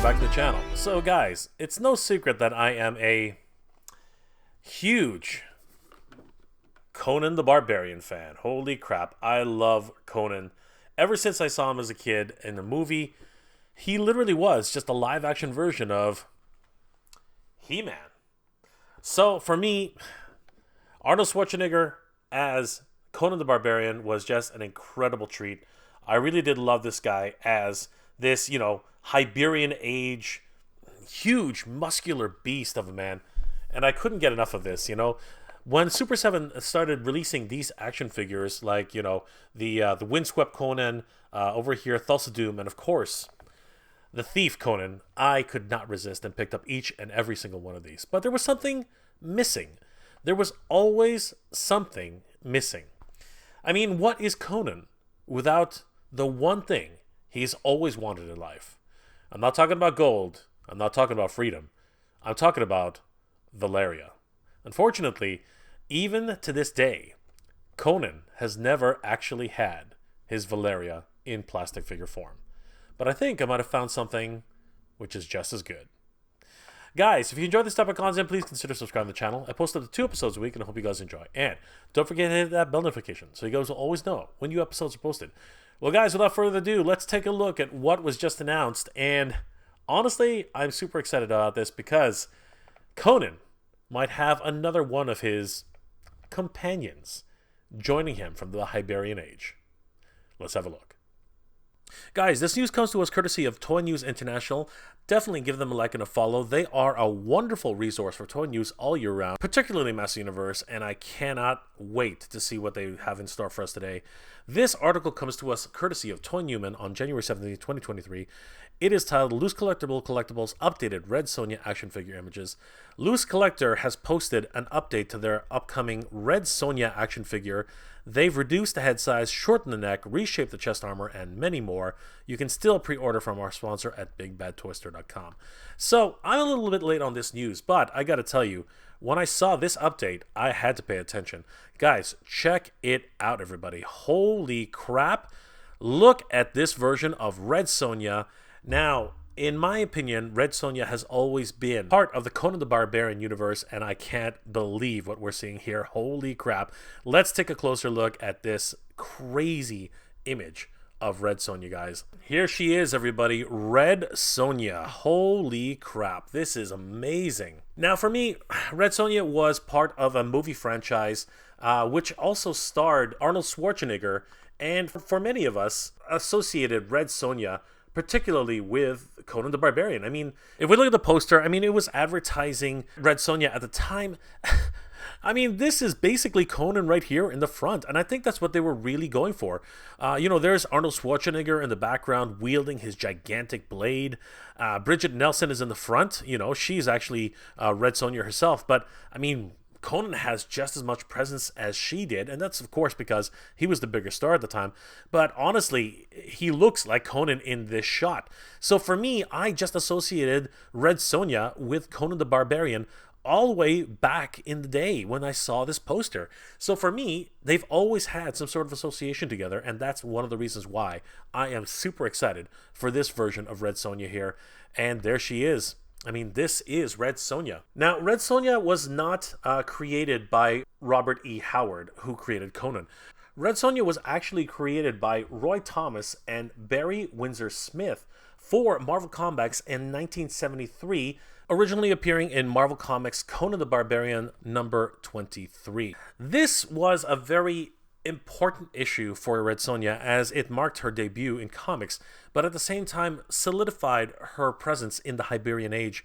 welcome back to the channel. So guys, it's no secret that I am a huge Conan the Barbarian fan. Holy crap, I love Conan. Ever since I saw him as a kid in the movie, he literally was just a live action version of He-Man. So for me, Arnold Schwarzenegger as Conan the Barbarian was just an incredible treat. I really did love this guy as this, Iberian age, huge, muscular beast of a man. And I couldn't get enough of this, When Super 7 started releasing these action figures, like, the Windswept Conan, over here, Thulsa Doom, and of course, the Thief Conan, I could not resist and picked up each and every single one of these. But there was something missing. There was always something missing. I mean, what is Conan without the one thing he's always wanted in life? I'm not talking about gold. I'm not talking about freedom. I'm talking about Valeria. Unfortunately, even to this day, Conan has never actually had his Valeria in plastic figure form. But I think I might have found something which is just as good. Guys, if you enjoyed this type of content, please consider subscribing to the channel. I post up to 2 episodes a week, and I hope you guys enjoy. And don't forget to hit that bell notification so you guys will always know when new episodes are posted. Well, guys, without further ado, let's take a look at what was just announced. And honestly, I'm super excited about this because Conan might have another one of his companions joining him from the Iberian Age. Let's have a look. Guys, this news comes to us courtesy of Toy News International. Definitely give them a like and a follow. They are a wonderful resource for toy news all year round, particularly Master Universe, and I cannot wait to see what they have in store for us today. This article comes to us courtesy of Toy Newman on January 17, 2023. It is titled LooseCollector Collectibles Updated Red Sonja Action Figure Images. Loose Collector has posted an update to their upcoming Red Sonja action figure. They've reduced the head size, shortened the neck, reshaped the chest armor, and many more. You can still pre-order from our sponsor at BigBadToyStore.com. So, I'm a little bit late on this news, but I gotta tell you, when I saw this update, I had to pay attention. Guys, check it out, everybody. Holy crap. Look at this version of Red Sonja. Now, in my opinion, Red Sonja has always been part of the Conan the Barbarian universe, and I can't believe what we're seeing here. Holy crap. Let's take a closer look at this crazy image of Red Sonja, guys. Here she is, everybody. Red Sonja. Holy crap. This is amazing. Now, for me, Red Sonja was part of a movie franchise, which also starred Arnold Schwarzenegger, and for many of us, associated Red Sonja particularly with Conan the Barbarian. I mean, if we look at the poster, it was advertising Red Sonja at the time. This is basically Conan right here in the front, and I think that's what they were really going for. There's Arnold Schwarzenegger in the background wielding his gigantic blade. Bridget Nelson is in the front. She's actually Red Sonja herself, but Conan has just as much presence as she did, and that's of course because he was the bigger star at the time. But honestly, he looks like Conan in this shot. So for me, I just associated Red Sonja with Conan the Barbarian all the way back in the day when I saw this poster. So for me, they've always had some sort of association together, and that's one of the reasons why I am super excited for this version of Red Sonja here. And there she is. This is Red Sonja. Now, Red Sonja was not created by Robert E. Howard, who created Conan. Red Sonja was actually created by Roy Thomas and Barry Windsor Smith for Marvel Comics in 1973, originally appearing in Marvel Comics Conan the Barbarian number 23. This was a very important issue for Red Sonja as it marked her debut in comics, but at the same time solidified her presence in the Iberian Age.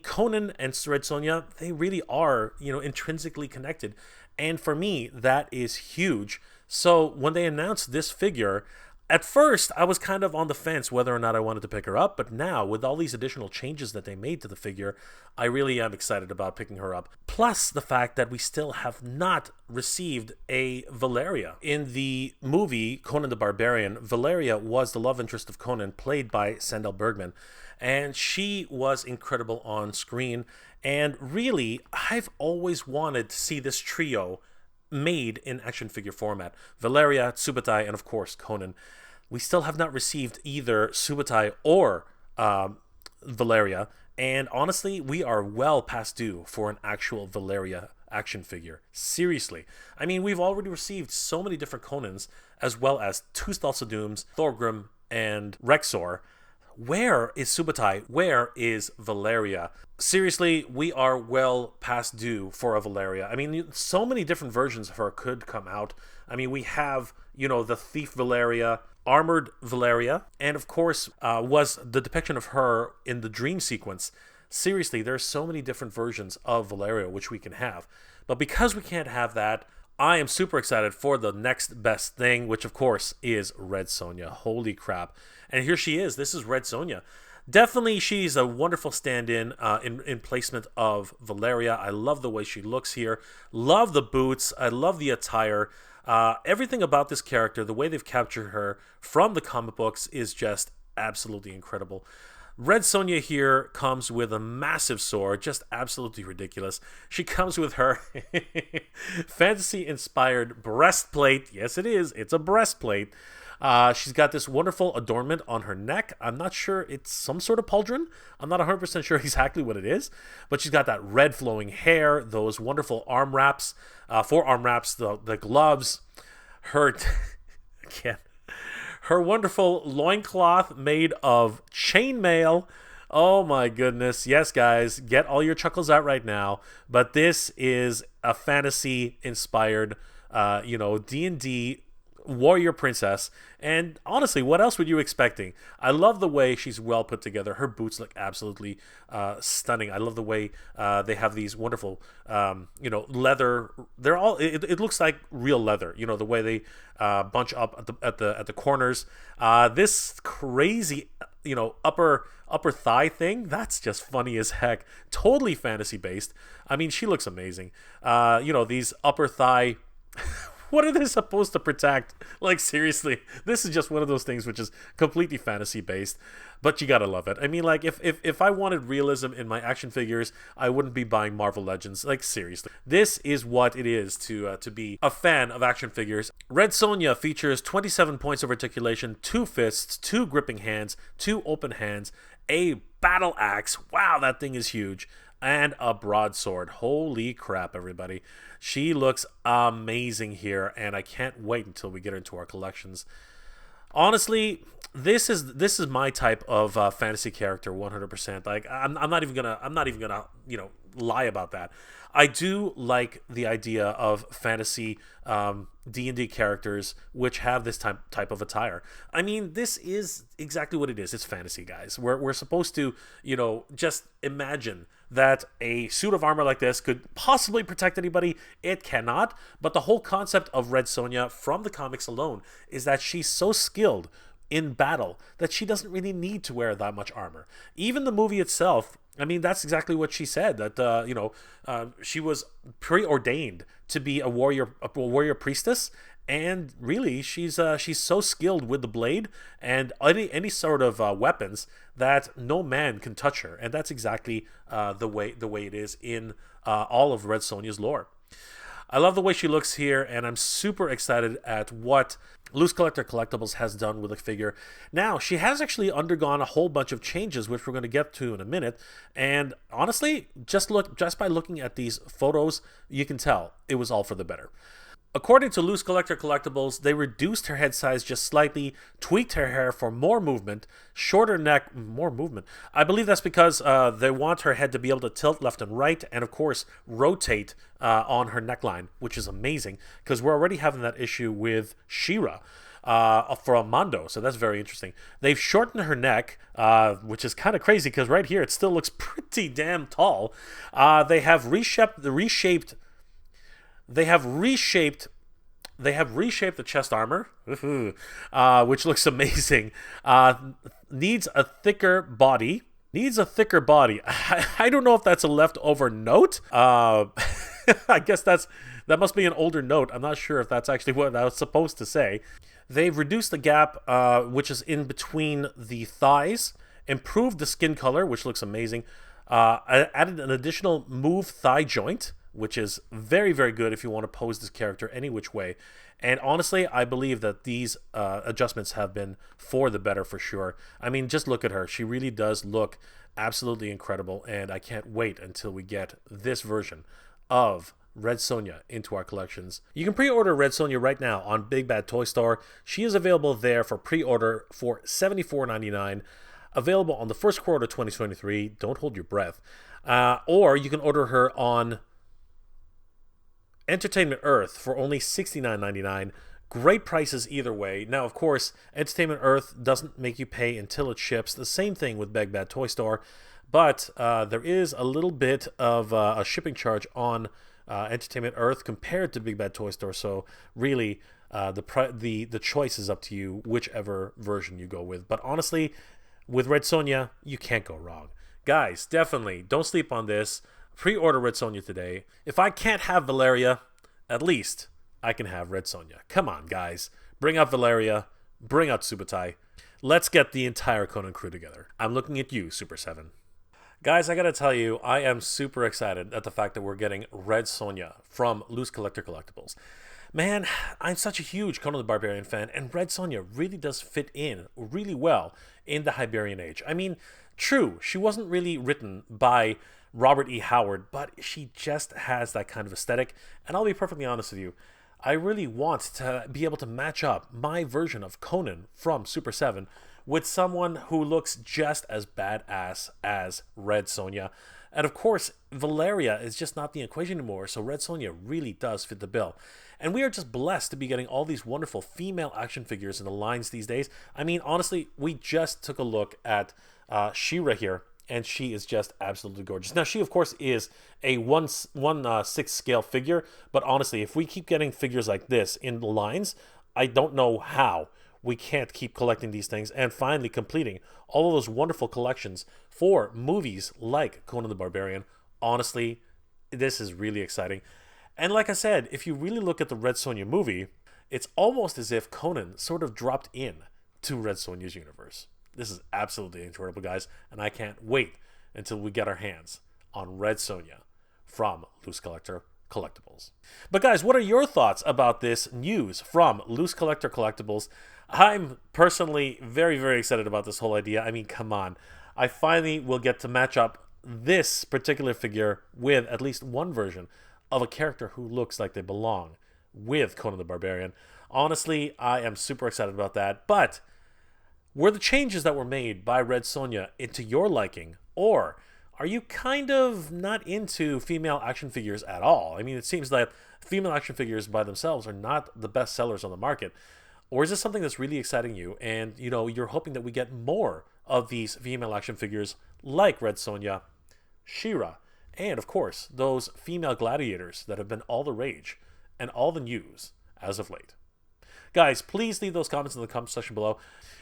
Conan and Red Sonja, they really are, intrinsically connected. And for me, that is huge. So when they announced this figure, at first, I was kind of on the fence whether or not I wanted to pick her up, but now, with all these additional changes that they made to the figure, I really am excited about picking her up. Plus, the fact that we still have not received a Valeria. In the movie Conan the Barbarian, Valeria was the love interest of Conan, played by Sandel Bergman, and she was incredible on screen, and really, I've always wanted to see this trio made in action figure format. Valeria, Subotai, and of course Conan. We still have not received either Subotai or Valeria, and honestly, we are well past due for an actual Valeria action figure. Seriously. I mean, we've already received so many different Conans, as well as two Thulsa Dooms, Thorgrim, and Rexor. Where is Subutai? Where is Valeria? Seriously, we are well past due for a Valeria. I mean, so many different versions of her could come out. I mean, we have, the Thief Valeria, Armored Valeria, and of course, was the depiction of her in the dream sequence. Seriously, there's so many different versions of Valeria which we can have. But because we can't have that, I am super excited for the next best thing, which of course is Red Sonja. Holy crap. And here she is. This is Red Sonja. Definitely, she's a wonderful stand-in in placement of Valeria. I love the way she looks here. Love the boots. I love the attire. Everything about this character, the way they've captured her from the comic books is just absolutely incredible. Red Sonja here comes with a massive sword, just absolutely ridiculous. She comes with her fantasy-inspired breastplate. Yes, it is. It's a breastplate. She's got this wonderful adornment on her neck. I'm not sure. It's some sort of pauldron. I'm not 100% sure exactly what it is. But she's got that red flowing hair, those wonderful arm wraps, forearm wraps, the gloves. Her, again, her wonderful loincloth made of chainmail. Oh my goodness. Yes, guys, get all your chuckles out right now. But this is a fantasy-inspired, D&D warrior princess, and honestly, what else were you expecting? I love the way she's well put together. Her boots look absolutely stunning. I love the way they have these wonderful leather. They're all it looks like real leather, the way they bunch up at the corners. This crazy upper thigh thing, that's just funny as heck. Totally fantasy based. I mean, she looks amazing. These upper thigh what are they supposed to protect? Like, seriously, this is just one of those things which is completely fantasy-based, but you gotta love it. I mean, like, if I wanted realism in my action figures, I wouldn't be buying Marvel Legends. Like, seriously. This is what it is to be a fan of action figures. Red Sonja features 27 points of articulation, 2 fists, 2 gripping hands, 2 open hands, a battle axe. Wow, that thing is huge. And a broadsword. Holy crap, everybody. She looks amazing here, and I can't wait until we get her into our collections. Honestly, this is my type of fantasy character 100%. Like, I'm not even gonna lie about that. I do like the idea of fantasy D&D characters which have this type of attire. I mean, this is exactly what it is. It's fantasy, guys. We're supposed to, just imagine that a suit of armor like this could possibly protect anybody. It cannot. But the whole concept of Red Sonja from the comics alone is that she's so skilled in battle that she doesn't really need to wear that much armor. Even the movie itself, I mean, that's exactly what she said, that she was preordained to be a warrior priestess, and really she's so skilled with the blade and any sort of weapons that no man can touch her, and that's exactly the way it is in all of Red Sonja's lore. I love the way she looks here, and I'm super excited at what LooseCollector Collectibles has done with the figure. Now, she has actually undergone a whole bunch of changes, which we're going to get to in a minute. And honestly, just by looking at these photos, you can tell it was all for the better. According to LooseCollector Collectibles, they reduced her head size just slightly, tweaked her hair for more movement, shorter neck, more movement. I believe that's because they want her head to be able to tilt left and right, and of course, rotate on her neckline, which is amazing, because we're already having that issue with She-Ra for Mondo, so that's very interesting. They've shortened her neck, which is kind of crazy, because right here, it still looks pretty damn tall. They have reshaped the chest armor, which looks amazing. Needs a thicker body. I don't know if that's a leftover note. I guess that must be an older note. I'm not sure if that's actually what I was supposed to say. They've reduced the gap, which is in between the thighs, improved the skin color, which looks amazing, added an additional move thigh joint, which is very, very good if you want to pose this character any which way. And honestly, I believe that these adjustments have been for the better for sure. I mean, just look at her. She really does look absolutely incredible, and I can't wait until we get this version of Red Sonja into our collections. You can pre-order Red Sonja right now on Big Bad Toy Store. She is available there for pre-order for $74.99. Available on the first quarter of 2023. Don't hold your breath. Or you can order her on Entertainment Earth for only $69.99. Great prices either way. Now, of course, Entertainment Earth doesn't make you pay until it ships. The same thing with Big Bad Toy Store. But there is a little bit of a shipping charge on Entertainment Earth compared to Big Bad Toy Store. So really, the choice is up to you, whichever version you go with. But honestly, with Red Sonja, you can't go wrong. Guys, definitely don't sleep on this. Pre-order Red Sonja today. If I can't have Valeria, at least I can have Red Sonja. Come on, guys. Bring out Valeria. Bring out Subutai. Let's get the entire Conan crew together. I'm looking at you, Super 7. Guys, I gotta tell you, I am super excited at the fact that we're getting Red Sonja from LooseCollector Collectibles. Man, I'm such a huge Conan the Barbarian fan, and Red Sonja really does fit in really well in the Iberian Age. I mean, true, she wasn't really written by Robert E. Howard, but she just has that kind of aesthetic, and I'll be perfectly honest with you, I really want to be able to match up my version of Conan from Super 7 with someone who looks just as badass as Red Sonja. And of course, Valeria is just not the equation anymore, so Red Sonja really does fit the bill. And we are just blessed to be getting all these wonderful female action figures in the lines these days. I mean, honestly, we just took a look at She-Ra here, and she is just absolutely gorgeous. Now, she, of course, is a 1/6 scale figure, but honestly, if we keep getting figures like this in the lines, I don't know how we can't keep collecting these things and finally completing all of those wonderful collections for movies like Conan the Barbarian. Honestly, this is really exciting. And like I said, if you really look at the Red Sonja movie, it's almost as if Conan sort of dropped in to Red Sonja's universe. This is absolutely incredible, guys, and I can't wait until we get our hands on Red Sonja from LooseCollector Collectibles. But guys, what are your thoughts about this news from LooseCollector Collectibles? I'm personally very, very excited about this whole idea. I mean, come on. I finally will get to match up this particular figure with at least one version of a character who looks like they belong with Conan the Barbarian. Honestly, I am super excited about that. But were the changes that were made by Red Sonja into your liking, or are you kind of not into female action figures at all? I mean, it seems that female action figures by themselves are not the best sellers on the market. Or is this something that's really exciting you, and you're hoping that we get more of these female action figures like Red Sonja, She-Ra, and of course those female gladiators that have been all the rage and all the news as of late? Guys, please leave those comments in the comment section below.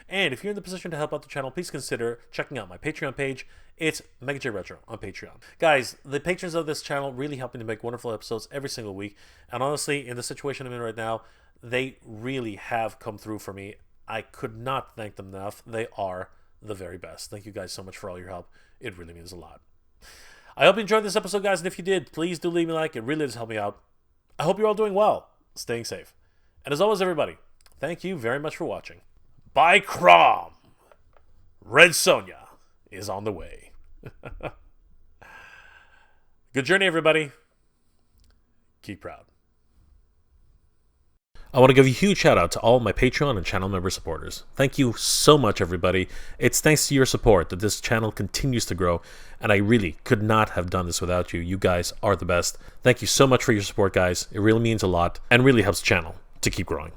And if you're in the position to help out the channel, please consider checking out my Patreon page. It's MegaJ Retro on Patreon. Guys, the patrons of this channel really help me to make wonderful episodes every single week. And honestly, in the situation I'm in right now, they really have come through for me. I could not thank them enough. They are the very best. Thank you guys so much for all your help. It really means a lot. I hope you enjoyed this episode, guys. And if you did, please do leave me a like. It really does help me out. I hope you're all doing well, staying safe. And as always, everybody, thank you very much for watching. By Crom, Red Sonja is on the way. Good journey, everybody. Keep proud. I want to give a huge shout out to all my Patreon and channel member supporters. Thank you so much, everybody. It's thanks to your support that this channel continues to grow, and I really could not have done this without you. You guys are the best. Thank you so much for your support, guys. It really means a lot and really helps the channel to keep growing.